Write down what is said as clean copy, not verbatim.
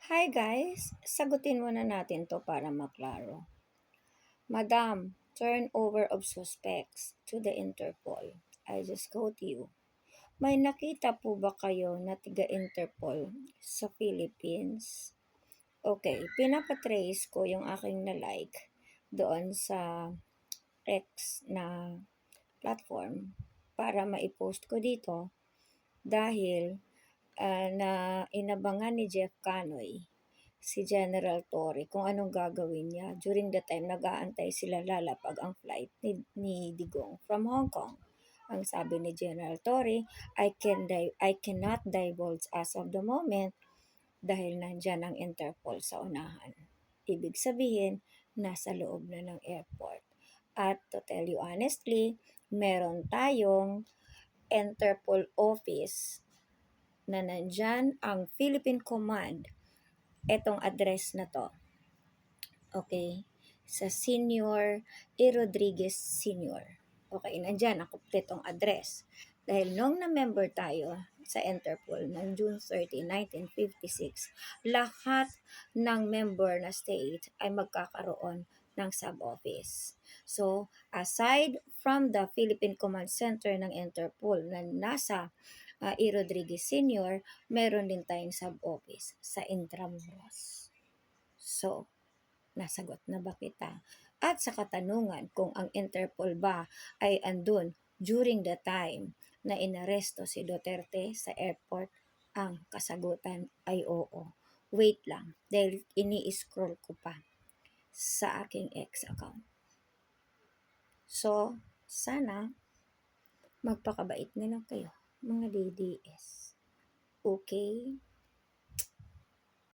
Hi guys! Sagutin muna natin to para maklaro. Madam, turnover of suspects to the Interpol. I just quote you. May nakita po ba kayo na tiga-Interpol sa Philippines? Okay, pinapatrace ko yung aking na-like doon sa X na platform para maipost ko dito dahil na inabangan ni Jeff Canoy si General Torre kung anong gagawin niya. During the time, nag-aantay sila lalapag ang flight ni Digong from Hong Kong. Ang sabi ni General Torre, I cannot divulge as of the moment dahil nandyan ang Interpol sa unahan. Ibig sabihin, nasa loob na ng airport. At to tell you honestly, meron tayong Interpol office na nandyan ang Philippine Command. Etong address na to. Okay? Sa Senior E. Rodriguez Senior. Okay, nandyan ang kompletong address. Dahil nung na-member tayo sa Interpol ng June 30, 1956, lahat ng member na state ay magkakaroon ng sub-office. So, aside from the Philippine Command Center ng Interpol na nasa E. Rodriguez Senior, meron din tayong sub-office sa Intramuros. So, nasagot na ba kita? At sa katanungan kung ang Interpol ba ay andun during the time na inaresto si Duterte sa airport, ang kasagutan ay oo. Wait lang, dahil ini-scroll ko pa sa aking X account. So, sana magpakabait na lang kayo, mga DDS. Okay?